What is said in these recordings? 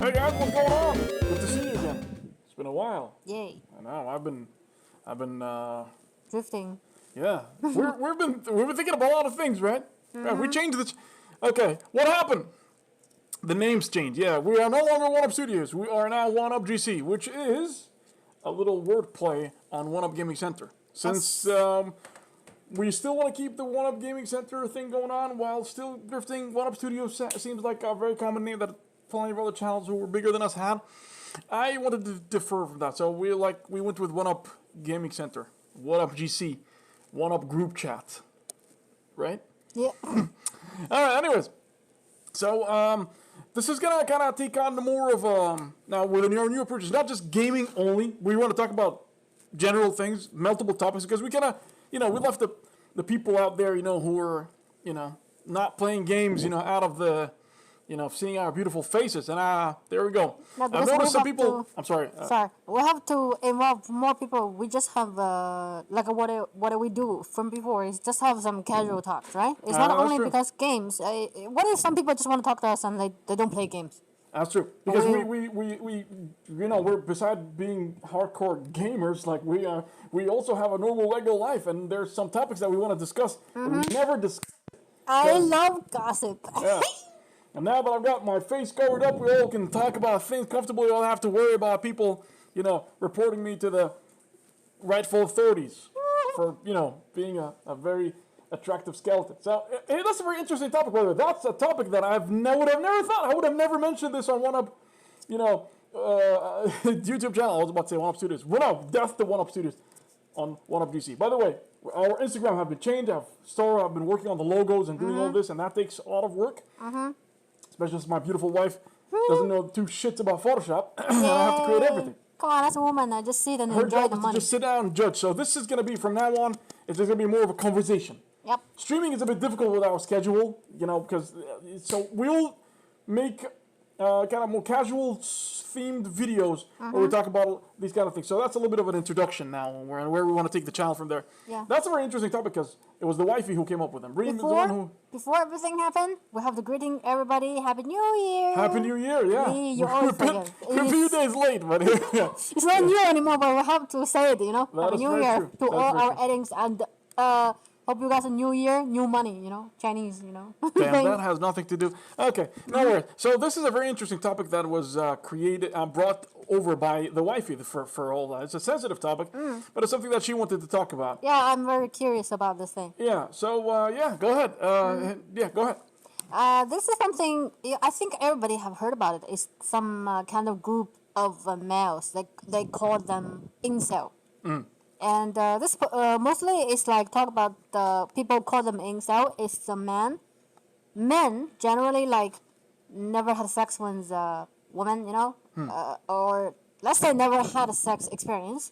Hey guys, what's going on? Good to see you again. It's been a while. Yay. I know. I've been. Drifting. Yeah. We've been thinking about a lot of things, right? Right. We changed this. Okay. What happened? The name's changed. Yeah. We are no longer One Up Studios. We are now One Up GC, which is a little wordplay on One Up Gaming Center. Since we still want to keep the One Up Gaming Center thing going on while still drifting, One Up Studios seems like a very common name that plenty of other channels who were bigger than us had. I wanted to defer from that, so we went with One Up Gaming Center, One Up GC, One Up Group Chat, right? Yeah. All right. Anyways, so this is gonna kind of take on the more of now with our new approach. It's not just gaming only. We want to talk about general things, multiple topics, because we kind of we left the people out there who are not playing games out of the seeing our beautiful faces, and there we go. No, I've noticed some people. To, I'm sorry. Sorry, we have to involve more people. We just have like what do we do from before? Is just have some casual talks, right? It's not only true. because games. What if some people just want to talk to us and they don't play games? That's true, because we're beside being hardcore gamers, like we also have a normal regular life, and there's some topics that we want to discuss that we never discuss. I love gossip. Yeah. And now that I've got my face covered up, we all can talk about things comfortably. We don't have to worry about people, reporting me to the rightful authorities for, being a very attractive skeleton. So, hey, that's a very interesting topic, brother. That's a topic that would have never thought. I would have never mentioned this on One Up, YouTube channel. I was about to say One Up Studios. Well, no, that's the One Up Studios on One Up DC. By the way, our Instagram have been changed. I've been working on the logos and doing all this, and that takes a lot of work. Especially since my beautiful wife doesn't know two shits about Photoshop, and I have to create everything. Come on, that's a woman. I just sit and Her enjoy job the is money. to just sit down and judge. So this is going to be, from now on, it's just going to be more of a conversation. Yep. Streaming is a bit difficult with our schedule, because so we'll make kind of more casual themed videos where we talk about these kind of things. So that's a little bit of an introduction now, where we want to take the channel from there. Yeah. That's a very interesting topic because it was the wifey who came up with them. Reem is the one who. Before everything happened, we have to greeting everybody Happy New Year. Happy New Year, yeah. You always forget. We're a few days late, but yeah. It's not new anymore, but we have to say it, Happy New Year true. to all our addings, and hope you guys a new year, new money, Chinese, Damn, that has nothing to do. Okay, no worries. So this is a very interesting topic that was brought over by the wifey for all that. It's a sensitive topic, but it's something that she wanted to talk about. Yeah, I'm very curious about this thing. Yeah, so go ahead. Yeah, go ahead. This is something I think everybody have heard about it. It's some kind of group of males. They call them incel. And this mostly is like talk about the people call them incel. It's the men. Men generally like never had sex with a woman, or let's say never had a sex experience,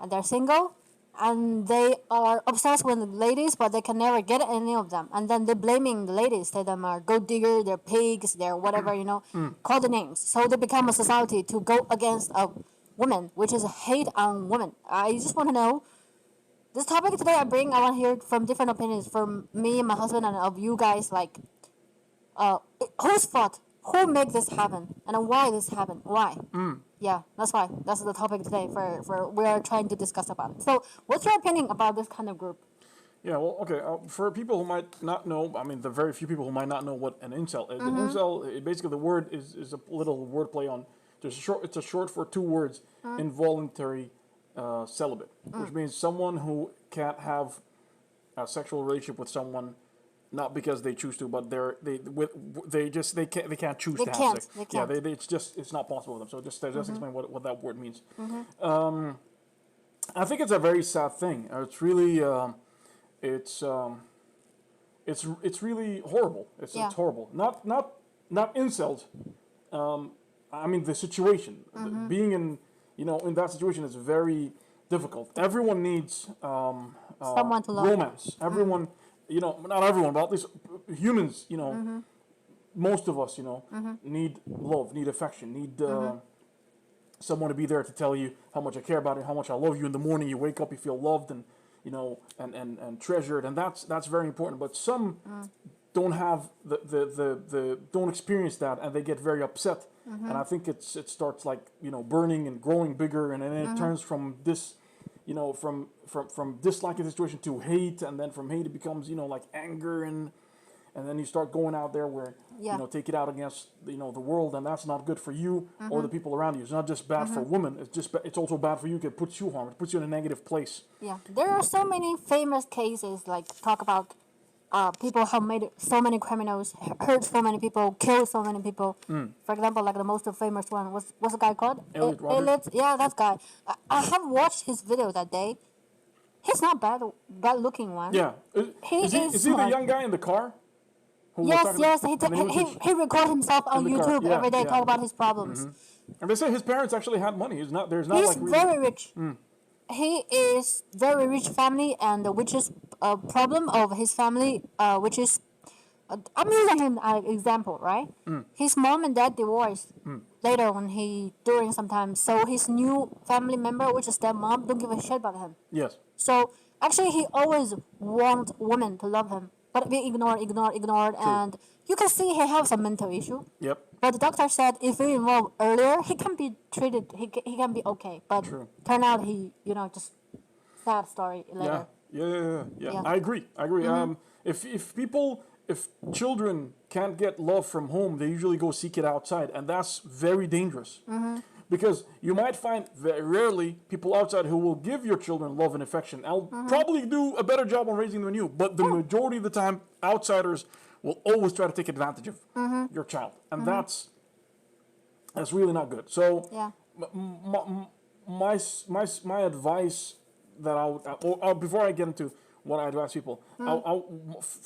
and they're single, and they are obsessed with ladies, but they can never get any of them, and then they're blaming the ladies. Say them are gold digger, they're pigs, they're whatever, call the names. So they become a society to go against a woman, which is a hate on women. I just want to know, this topic today I want to hear from different opinions from me and my husband and of you guys, like, whose fault? Who made this happen? And why this happened? Why? Yeah, that's why. That's the topic today for we are trying to discuss about it. So what's your opinion about this kind of group? Yeah, well, okay. For people who might not know, the very few people who might not know what an incel is. An incel, basically the word is a little wordplay on, it's a short for two words, involuntary celibate, which means someone who can't have a sexual relationship with someone, not because they choose to, but they can't choose to have sex. They can't. Yeah, it's not possible for them. So just explain what that word means. I think it's a very sad thing. It's really it's really horrible. It's horrible. Not incels. The situation. Being in that situation is very difficult. Everyone needs someone to love. Romance. Everyone, not everyone, but at least humans, most of us, need love, need affection, need someone to be there to tell you how much I care about you, how much I love you. In the morning, you wake up, you feel loved and treasured, and that's very important. But some don't have the don't experience that, and they get very upset. And I think it starts like, you know, burning and growing bigger, and then it turns from this, you know, from disliking the situation to hate, and then from hate it becomes, you know, like anger, and then you start going out there where, Yeah. you know, take it out against, you know, the world, and that's not good for you or the people around you. It's not just bad for women, it's just it's also bad for you. It puts you harm, it puts you in a negative place. Yeah, there are so many famous cases like talk about people have made so many criminals, hurt so many people, killed so many people. For example, like the most famous one was what's the guy called? Elliot Rodger. Elliot, yeah, that guy. I have watched his video that day. He's not bad looking one. Yeah. He is he is the smart. young guy in the car? Who was Yes, talking yes. about- and then he was He record himself on in the car, YouTube yeah, every day, yeah. talk about his problems. And they say his parents actually had money. He's not. There's not He's like really, very rich. He is very rich family, and which is a problem of his family, which is I'm using him as an example, right? His mom and dad divorced later when he during some time, so his new family member, which is stepmom, don't give a shit about him. Yes. So actually, he always want women to love him, but we ignored, and you can see he has some mental issue. Yep. But the doctor said if we involve earlier, he can be treated. He can be okay. But True. turn out he, just sad story Yeah. later. Yeah. Yeah. I agree. If children can't get love from home, they usually go seek it outside, and that's very dangerous. Because you might find very rarely people outside who will give your children love and affection. I'll probably do a better job on raising them than you, but the majority of the time, outsiders will always try to take advantage of your child, and that's really not good. So, Yeah. my advice that before I get into what I advise people,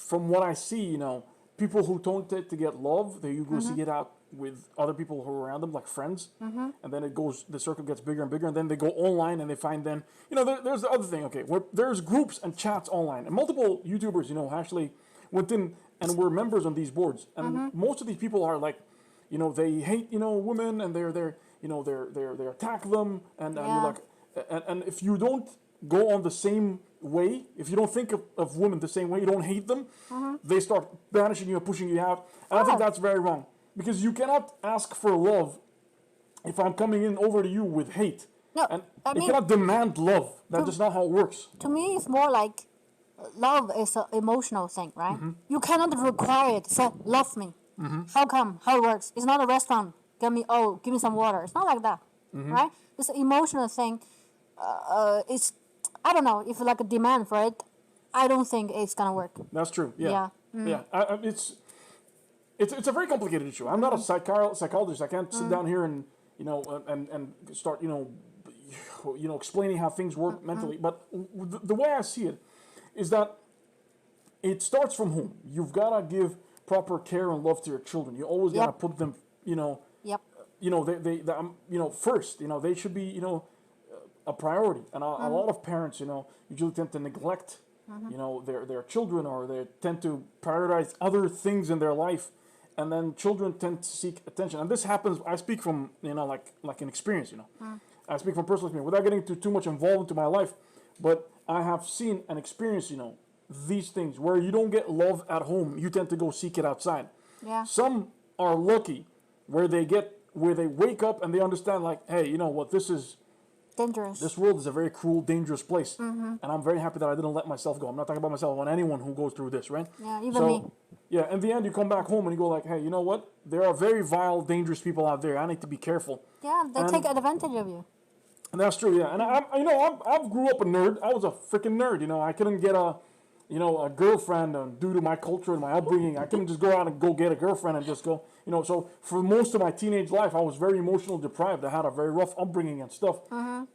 from what I see, you know, people who don't take to get love, they usually seek it out with other people who are around them, like friends, and then the circle gets bigger and bigger, and then they go online and they find then, you know, there's the other thing, okay, where there's groups and chats online, and multiple YouTubers, you know, actually went in and were members on these boards, and most of these people are like, you know, they hate, you know, women, and they're you know, they attack them, and you're Yeah. like, and if you don't go on the same way, if you don't think of women the same way, you don't hate them, they start banishing you and pushing you out. And I think that's very wrong. Because you cannot ask for love if I'm coming in over to you with hate. No, And I you mean- cannot demand love. That's just not how it works. To me, it's more like love is an emotional thing, right? You cannot require it. Say, love me. How come? How it works? It's not a restaurant. Give me some water. It's not like that, right? It's an emotional thing. It's, I don't know, if like a demand for it, I don't think it's gonna work. That's true. Yeah. Yeah. Yeah. It's a very complicated issue. I'm not a psychologist. I can't sit down here and, you know, and start, you know, explaining how things work mentally. But the way I see it is that it starts from home. You've got to give proper care and love to your children. You always got to Yep. put them, you know, Yep. you know, you know, first. You know, they should be, you know, a priority. And a lot of parents, you know, usually tend to neglect, you know, their children, or they tend to prioritize other things in their life, and then children tend to seek attention. And this happens. I speak from, you know, like an experience. You know, I speak from personal experience without getting too much involved into my life, but I have seen and experienced, you know, these things where you don't get love at home, you tend to go seek it outside. Yeah. Some are lucky where they wake up and they understand, like, hey, you know what, this Dangerous. world is a very cruel, dangerous place, and I'm very happy that I didn't let myself go. I'm not talking about myself, on anyone who goes through this, right? Yeah, even me. Yeah, in the end, you come back home and you go like, hey, you know what? There are very vile, dangerous people out there. I need to be careful. Yeah, they And- take advantage of you. And that's true, yeah. And I grew up a nerd. I was a freaking nerd. You know, I couldn't get a girlfriend due to my culture and my upbringing. I couldn't just go out and go get a girlfriend and just go, you know. So for most of my teenage life, I was very emotional deprived. I had a very rough upbringing and stuff, and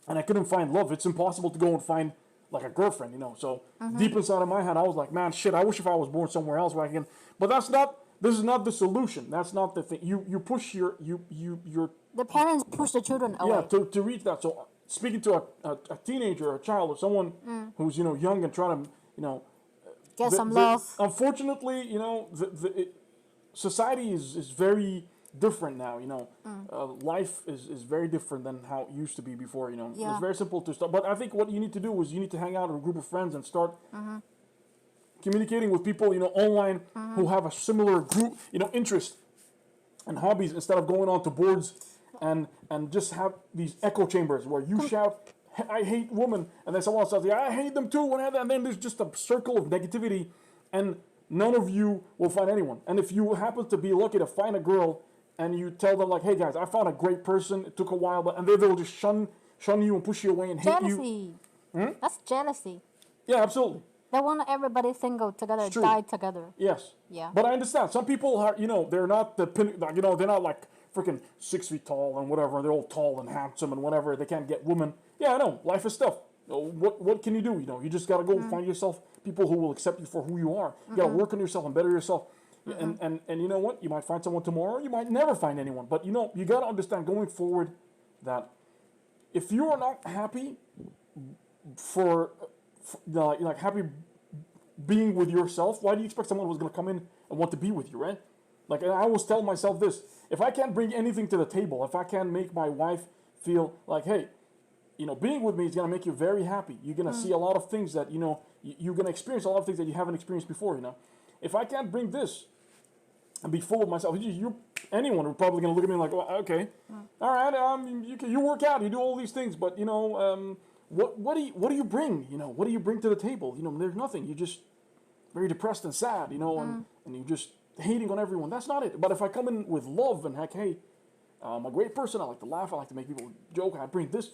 I couldn't find love. It's impossible to go and find like a girlfriend, you know. So deep inside of my head, I was like, man, shit. I wish if I was born somewhere else where I can. But that's not. This is not the solution. That's not the thing. You push your The parents push the children away. yeah, to reach that. So speaking to a teenager or a child or someone who's, you know, young and trying to, you know, Get some love. Unfortunately, you know, society is very different now. You know, life is very different than how it used to be before. You know, Yeah. it's very simple to start. But I think what you need to do is you need to hang out with a group of friends and start communicating with people, online who have a similar group, interest and hobbies instead of going on to boards and just have these echo chambers where you shout, I hate women, and then someone else says, yeah, I hate them too, and then there's just a circle of negativity, and none of you will find anyone. And if you happen to be lucky to find a girl, and you tell them like, hey guys, I found a great person, it took a while, and they'll just shun you and push you away and hate you. Jealousy. That's jealousy. Yeah, absolutely. They want everybody single together, die together. Yes. Yeah. But I understand. Some people are, they're not they're not like freaking 6 feet tall and whatever. They're all tall and handsome and whatever. They can't get women. Yeah, I know. Life is tough. What can you do? You just gotta go find yourself people who will accept you for who you are. You gotta work on yourself and better yourself. And you know what? You might find someone tomorrow. You might never find anyone. But you gotta understand going forward that if you are not happy for like happy being with yourself, why do you expect someone who's going to come in and want to be with you, right? Like, I always tell myself this: if I can't bring anything to the table, if I can't make my wife feel like, hey, being with me is going to make you very happy. You're going to see a lot of things that you're going to experience a lot of things that you haven't experienced before. If I can't bring this and be full of myself, anyone are probably going to look at me like, well, okay, all right, you work out, you do all these things, but what do you bring? What do you bring to the table? There's nothing. You're just very depressed and sad, and you're just hating on everyone. That's not it. But if I come in with love and like, hey, I'm a great person. I like to laugh. I like to make people joke. I bring this,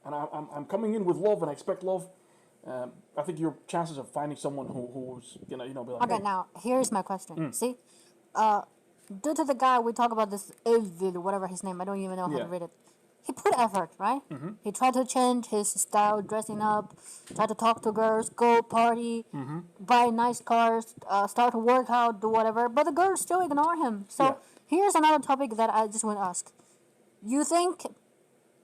and I'm coming in with love and I expect love. I think your chances of finding someone who's gonna be like. Okay, hey. Now here's my question. See, due to the guy we talk about this Evil, whatever his name, I don't even know how to read it. He put effort, right? He tried to change his style, dressing up, try to talk to girls, go party, buy nice cars, start to work out, do whatever. But the girls still ignore him. So here's another topic that I just want to ask. You think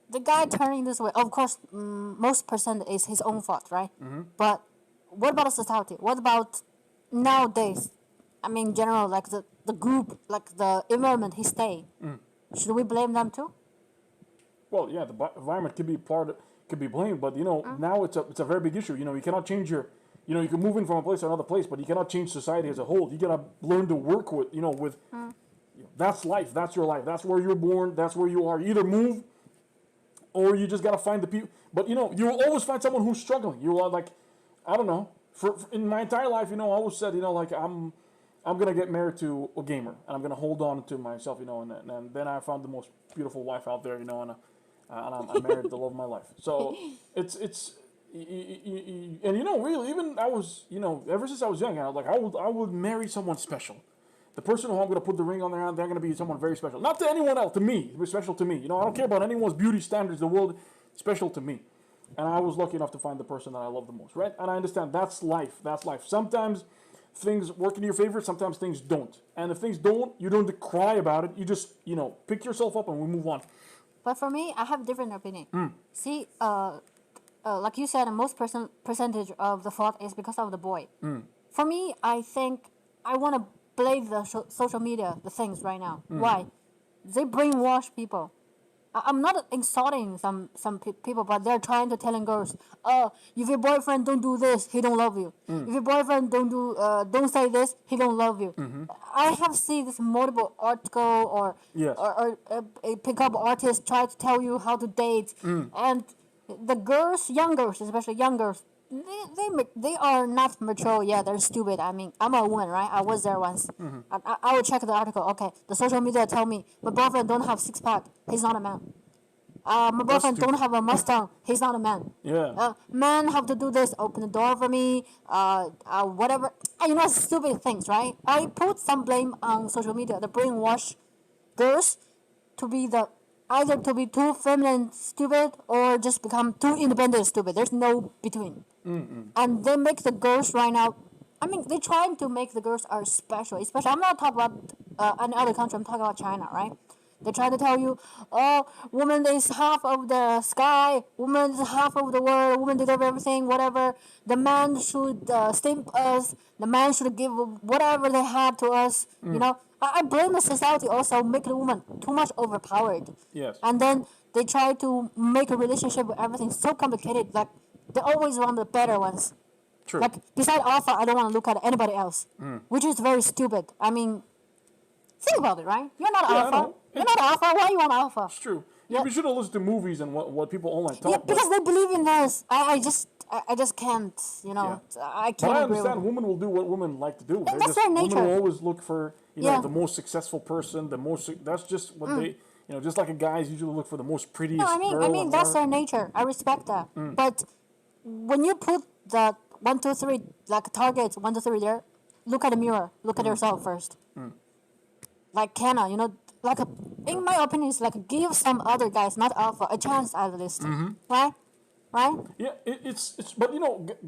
the guy turning this way, of course, most percent is his own fault, right? But what about the society? What about nowadays? I mean, general, like the group, like the environment he stay. Should we blame them too? Well, yeah, the environment could be blamed, but now it's a very big issue. You cannot change you can move in from a place to another place, but you cannot change society as a whole. You gotta learn to work with, that's life, that's your life, that's where you're born, that's where you are. You either move, or you just gotta find the people. But you will always find someone who's struggling. You are like, I don't know. For in my entire life, I always said, like I'm gonna get married to a gamer, and I'm gonna hold on to myself, and then I found the most beautiful wife out there, and I'm married the love of my life. So it's and really, even I was, ever since I was young, I was like, I would marry someone special. The person who I'm going to put the ring on their hand, they're going to be someone very special. Not to anyone else, to me. It was special to me. I don't care about anyone's beauty standards in the world. Special to me. And I was lucky enough to find the person that I love the most, right? And I understand that's life. That's life. Sometimes things work in your favor. Sometimes things don't. And if things don't, you don't cry about it. You just, pick yourself up and we move on. But for me, I have a different opinion. See, like you said, most percentage of the fault is because of the boy. For me, I think I want to blame the social media, the things right now. Why? They brainwash people. I'm not insulting some people, but they're trying to telling girls, if your boyfriend don't do this, he don't love you. If your boyfriend don't say this, he don't love you. I have seen this multiple article or a pickup artist try to tell you how to date, and the girls, young girls, especially young girls, they are not mature. Yeah, they're stupid. I mean, I'm a woman, right? I was there once. I will check the article. Okay, the social media tell me my boyfriend don't have six pack. He's not a man. My boyfriend don't have a Mustang. He's not a man. Yeah. Men have to do this. Open the door for me. Whatever. Stupid things, right? I put some blame on social media. The brainwash girls to be either to be too feminine stupid or just become too independent stupid. There's no between. And they make the girls right now. I mean, they're trying to make the girls are special. Especially, I'm not talking about any other country. I'm talking about China, right? They try to tell you, woman is half of the sky, woman is half of the world, woman deserve everything, whatever. The man should stamp us, the man should give whatever they have to us. I blame the society also make the woman too much overpowered. Yes. And then they try to make a relationship with everything so complicated, like they always want the better ones. True. Like beside alpha, I don't want to look at anybody else, which is very stupid. I mean, think about it, right? You're not Yeah, I alpha. know. You're not alpha. Why you want alpha? It's true. Yeah. We should have listened to movies and what people online Yeah, talk. because they believe in us. I just can't. You know, I But can't I agree with understand women will do what women like to do. that's their Women nature. will always look for Yeah. the most successful person, the most. That's just what they just like a guys usually look for the most prettiest No, girl. I mean and that's whatever. their nature. I respect that. But when you put the 1, 2, 3 like targets 1, 2, 3 there, look at the mirror. Look at yourself first. Like Kenna, like in my opinion, it's like give some other guys, not alpha, a chance at least. Right? Right? Yeah, it's but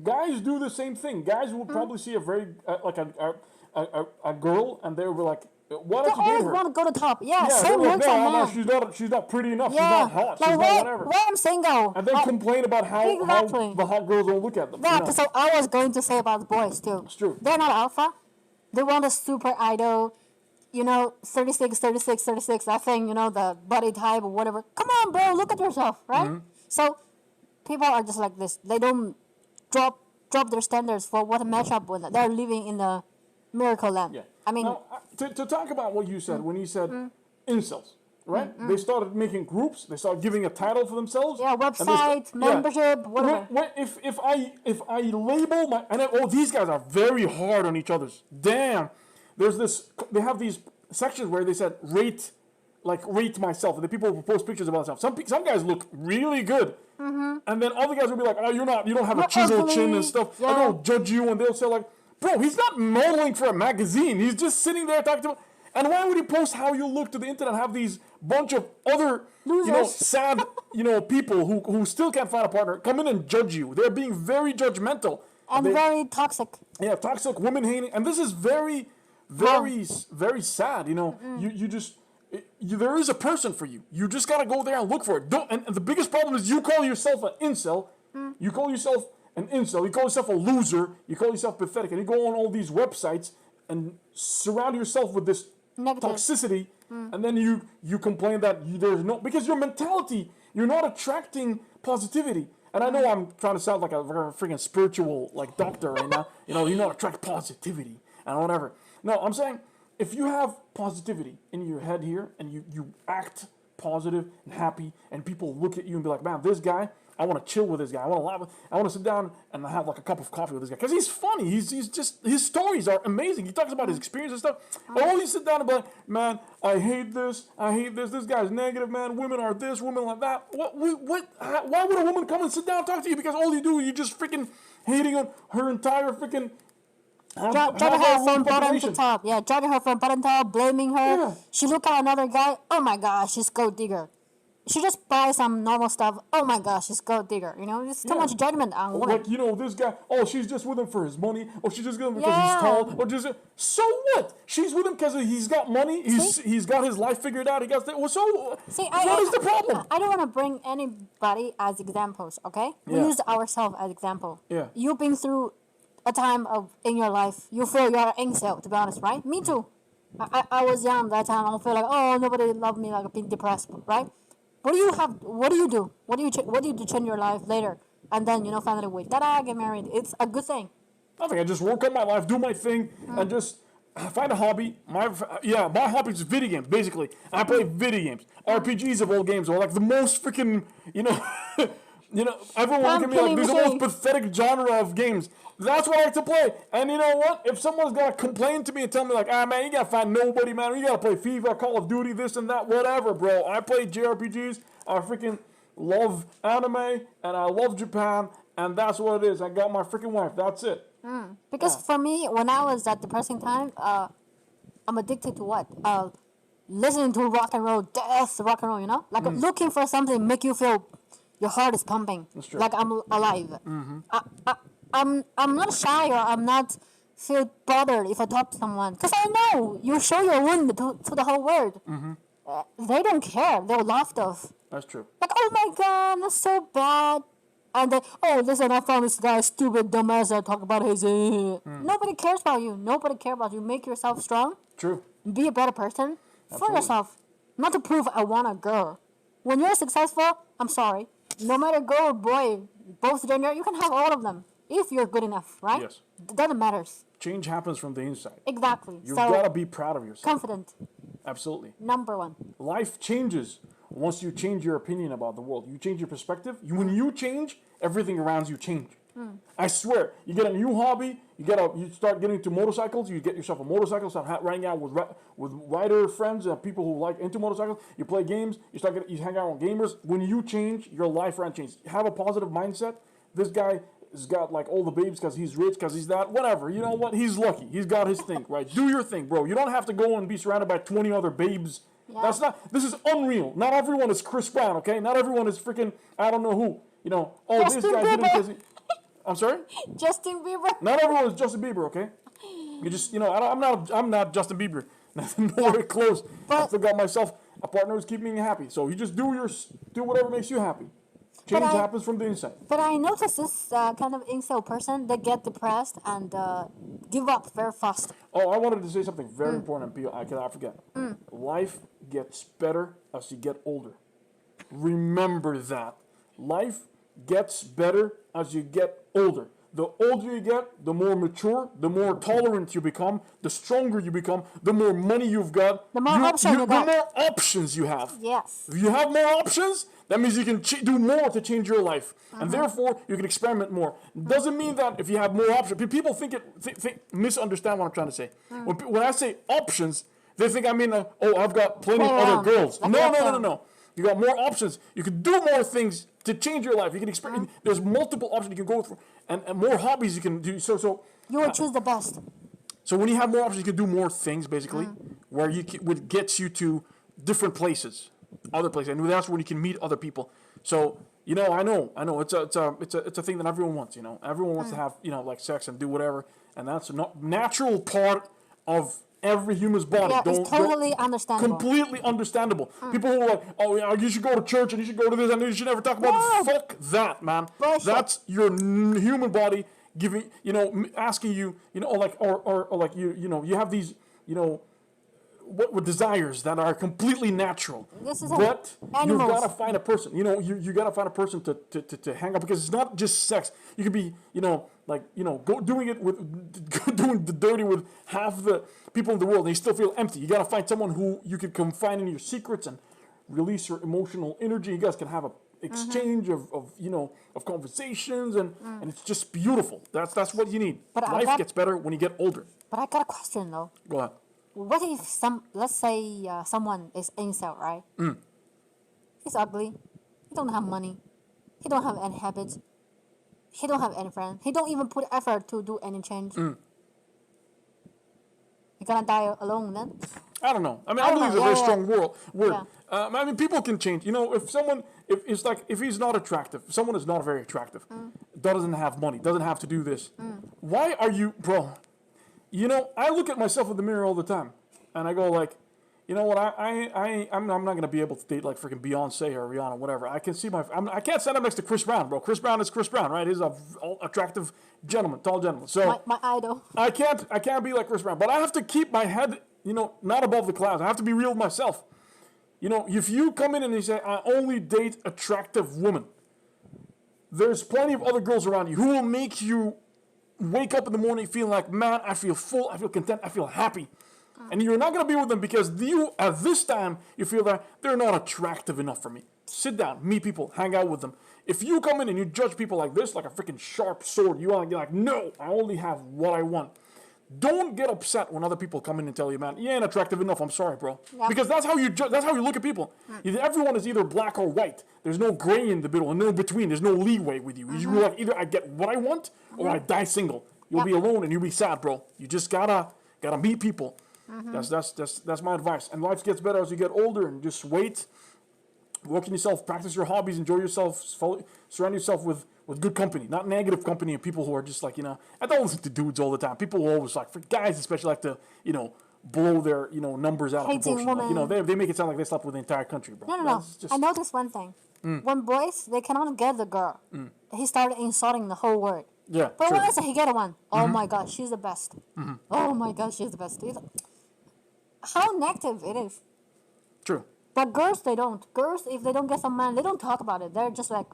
guys do the same thing. Guys will probably see a very like a girl and they'll be like, why They don't you date always her? want to go to top. Yeah, Yeah, same they're like, works on no, men. she's not pretty enough. Yeah, She's not hot. like She's not whatever. why I'm single. And then complain about how Exactly. the hot girls don't look at them. Yeah, so I was going to say about the boys too. It's true. They're not alpha. They want a super idol, 36, 36, 36, that thing, the body type or whatever. Come on, bro, look at yourself, right? So people are just like this. They don't drop their standards for what to match up with. They're living in the miracle land. Yeah. I mean, now, to talk about what you said when you said incels, right? They started making groups. They started giving a title for themselves. yeah, and they website, membership, whatever. If I label my these guys are very hard on each other's. Damn, there's this. They have these sections where they said rate myself, and the people will post pictures about themselves. Some guys look really good. And then other guys will be like, oh, you don't have a chiseled chin and stuff. Yeah. And they'll judge you, and they'll say like, bro, he's not modeling for a magazine. He's just sitting there talking to. And why would he post how you look to the internet and have these bunch of other, Losers. sad, people who still can't find a partner come in and judge you? They're being very judgmental. And very toxic. Yeah, toxic, women hating, and this is very, very, very sad. You just. There is a person for you. You just gotta go there and look for it. And the biggest problem is you call yourself an incel. You call yourself an incel. You call yourself a loser. You call yourself pathetic. And you go on all these websites and surround yourself with this Negative. toxicity. And then you complain that there's no... Because your mentality, you're not attracting positivity. And I know I'm trying to sound like a freaking spiritual doctor right now. You not attract positivity and whatever. No, I'm saying... If you have positivity in your head here and you act positive and happy and people look at you and be like, man, this guy, I want to chill with this guy. I want to sit down and have like a cup of coffee with this guy. Because he's funny. He's just, his stories are amazing. He talks about his experience and stuff. And all you sit down and be like, man, I hate this. This guy's negative, man. Women are this, women like that. Why would a woman come and sit down and talk to you? Because all you do is you just freaking hating on her entire freaking... Judging her from bottom to top. Yeah, judging her from bottom to top, blaming her. Yeah. She look at another guy. Oh my gosh, she's gold digger. She just buys some normal stuff. Oh my gosh, she's gold digger. There's too much judgment on women. Like, this guy, oh, she's just with him for his money, or she's just with him because Yeah. he's tall, or just... So what? She's with him because he's got money, he's got his life figured out, he got... Well, so See, what is the problem? I don't want to bring anybody as examples, okay? We Yeah. use ourselves as example. Yeah. You've been through a time in your life, you feel you're an incel, to be honest, right? Me too. I was young that time. I feel like, oh, nobody loved me, like being depressed, right? What do you do? What do you do to change your life later? And then finally wait, get married. It's a good thing. Nothing, I just work on my life, do my thing, and just find a hobby. My hobby is video games, basically. I play video games. RPGs of all games are like the most freaking, everyone look at me like, these are the most pathetic genre of games. That's what I like to play. And you know what? If someone's got to complain to me and tell me like, man, you got to find nobody, man. You got to play FIFA, Call of Duty, this and that, whatever, bro. I play JRPGs. I freaking love anime, and I love Japan, and that's what it is. I got my freaking wife. That's it. Because for me, when I was at depressing time, I'm addicted to what? Listening to rock and roll, death rock and roll, Like looking for something make you feel your heart is pumping. That's true. Like I'm alive. I'm not shy or I'm not feel bothered if I talk to someone. Because I know you show your wound to the whole world. They don't care. They'll laugh off. That's true. Like, oh my god, that's so bad. And then, oh, listen, I found this guy stupid, dumbass that talk about his... Nobody cares about you. Nobody cares about you. Make yourself strong. True. Be a better person for Absolutely. yourself. Not to prove I want a girl. When you're successful, I'm sorry. No matter girl or boy, both gender, you can have all of them. if you're good enough, right? Yes. Doesn't matters. Change happens from the inside. Exactly. You've So got to be proud of yourself. confident, Absolutely. number one. Life changes once you change your opinion about the world. You change your perspective. When you change, everything around you change. I swear, you get a new hobby, you start getting into motorcycles, you get yourself a motorcycle, start riding out with rider friends, people who like into motorcycles, you play games, you hang out with gamers. When you change, your life around changes. Have a positive mindset. This guy has got like all the babes because he's rich, because he's that, whatever. You know what? He's lucky. He's got his thing, right? Do your thing, bro. You don't have to go and be surrounded by 20 other babes. Yeah. This is unreal. Not everyone is Chris Brown, okay? Not everyone is freaking, I don't know who. This Justin guy did it Bieber. because I'm sorry? Justin Bieber. Not everyone is Justin Bieber, okay? You just, I'm not Justin Bieber. Nowhere close. I still got myself a partner who's keeping me happy. So you just do whatever makes you happy. Change happens from the inside. But I noticed this kind of incel person, they get depressed and give up very fast. Oh, I wanted to say something very important, Pio. I forget. Life gets better as you get older. Remember that. Life gets better as you get older. The older you get, the more mature, the more tolerant you become, the stronger you become, the more money you've got, The more options you got. the more options you have. Yes. If you have more options, that means you can do more to change your life, and therefore you can experiment more. Doesn't mean that if you have more options, people misunderstand what I'm trying to say. When I say options, they think I mean I've got plenty of other girls. Like No. You got more options. You can do more things to change your life. You can experiment. There's multiple options you can go through, and more hobbies you can do. So You will choose the best. so when you have more options, you can do more things, basically, where what gets you to different places, other places, and that's when you can meet other people. So I know, it's a thing that everyone wants. Everyone wants to have like sex and do whatever, and that's a natural part of every human's body. Yeah, it's totally understandable. Completely understandable. People who are like, oh, you should go to church and you should go to this and you should never talk about it. Fuck that, man. Bullshit. That's your human body giving, asking you, or like you have these, what desires that are completely natural. This is but you've animals. got to find a person. You got to find a person to hang out, because it's not just sex. You could be, go doing it with doing the dirty with half the people in the world, and you still feel empty. You got to find someone who you can confide in your secrets and release your emotional energy. You guys can have a exchange of conversations, and it's just beautiful. That's what you need. But Life gets better when you get older. But I got a question though. Go ahead. What if let's say someone is incel, right? He's ugly. He don't have money. He don't have any habits. He don't have any friends. He don't even put effort to do any change. You're gonna die alone then? I don't know. I mean, I believe it's a very strong word. Yeah. I mean, people can change. If he's not attractive, if someone is not very attractive, doesn't have money, doesn't have to do this, why are you, bro? I look at myself in the mirror all the time, and I go like, you know what? I'm not gonna be able to date like freaking Beyonce or Rihanna, whatever. I can see I can't stand up next to Chris Brown, bro. Chris Brown is Chris Brown, right? He's a attractive gentleman, tall gentleman. So My idol. I can't be like Chris Brown, but I have to keep my head, not above the clouds. I have to be real with myself. If you come in and you say, I only date attractive women, there's plenty of other girls around you who will make you wake up in the morning feeling like, man, I feel full, I feel content, I feel happy. And you're not going to be with them because at this time, you feel that they're not attractive enough for me. Sit down, meet people, hang out with them. If you come in and you judge people like this, like a freaking sharp sword, you're like, no, I only have what I want. Don't get upset when other people come in and tell you, man, you ain't attractive enough. I'm sorry, bro. Yeah. Because that's how you look at people. Everyone is either black or white. There's no gray in the middle and no between. There's no leeway with you. You're like, either I get what I want or I die single. You'll be alone and you'll be sad, bro. You just gotta meet people. That's my advice. And life gets better as you get older, and just wait. Work on yourself, practice your hobbies, enjoy yourself, surround yourself with good company, not negative company, and people who are just like, I don't listen to dudes all the time. People who always like, for guys especially, like to, blow their, numbers out of proportion. Like, they make it sound like they slept with the entire country, bro. No. I noticed one thing. When boys, they cannot get the girl, he started insulting the whole world. Yeah, but true. once he get one, oh my God, she's the best. Oh my God, she's the best. How negative it is. True. But girls, they don't. Girls, if they don't get some man, they don't talk about it. They're just like,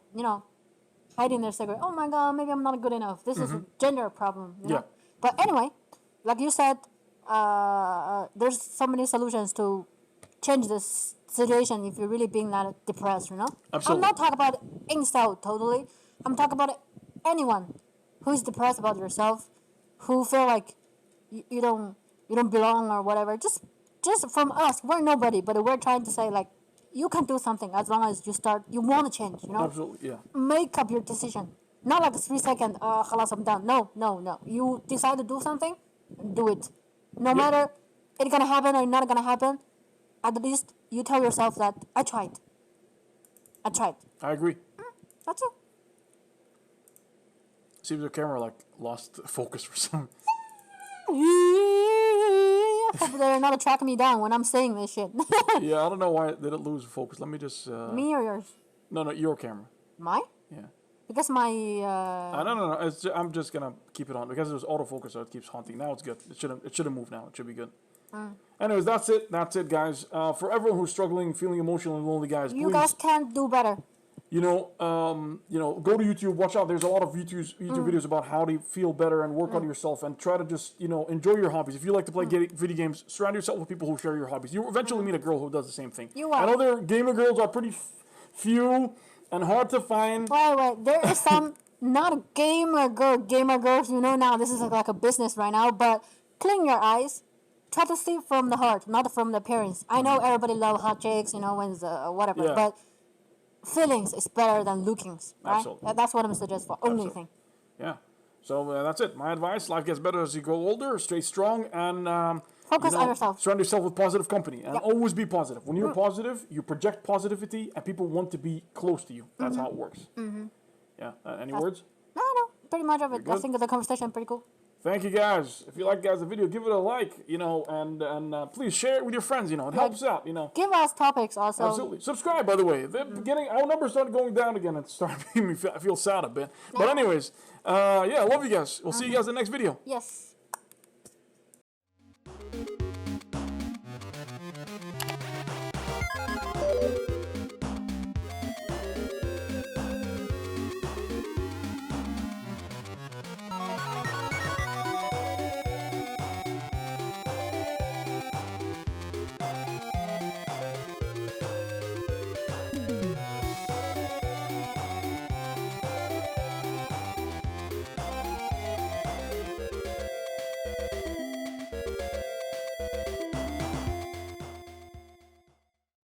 hiding their secret. Oh my god, maybe I'm not good enough. This is a gender problem. You know? Yeah. But anyway, like you said, there's so many solutions to change this situation if you're really being that depressed, you know? Absolutely. I'm not talking about incel totally. I'm talking about anyone who's depressed about yourself, who feel like you don't belong or whatever. Just from us, we're nobody, but we're trying to say like you can do something as long as you want to change, you know? Absolutely, yeah. Make up your decision. Not like 3 seconds, خلاص I'm done. No. You decide to do something, do it. No matter it's gonna happen or not gonna happen, at least you tell yourself that I tried. I agree. That's it. Seems the camera like lost focus for some. I hope they're not tracking me down when I'm saying this shit. Yeah, I don't know why it did it lose focus. Let me just. Me or yours? No, your camera. Mine? Yeah. Because my. No. I'm just gonna keep it on because it was autofocus, so it keeps haunting. Now it's good. It shouldn't move now. It should be good. Anyways, that's it, guys. For everyone who's struggling, feeling emotionally lonely, guys, You please, guys can do better. go to YouTube. Watch out. There's a lot of YouTube videos about how to feel better and work on yourself, and try to just enjoy your hobbies. If you like to play video games, surround yourself with people who share your hobbies. You eventually meet a girl who does the same thing. You will. I know there gamer girls are pretty few and hard to find. Wait. There is some not gamer girls. Now this is like a business right now, but clean your eyes. Try to see from the heart, not from the appearance. I know everybody love hot chicks, when whatever, Yeah. but feelings is better than lookings, right? Absolutely. That's what I'm suggesting for. Only Absolutely. thing. Yeah. So that's it. My advice: life gets better as you grow older. Stay strong and Focus on yourself. Surround yourself with positive company and Yep. always be positive. When you're positive, you project positivity, and people want to be close to you. That's how it works. Yeah. Any words? No. Pretty much of it. I good? think the conversation pretty cool. Thank you, guys. If you like, the video, give it a like. And please share it with your friends. It helps out. Give us topics also. Absolutely. Subscribe, by the way. Our numbers started going down again. It's starting to make me feel sad a bit. But anyways, I love you guys. We'll see you guys in the next video. Yes.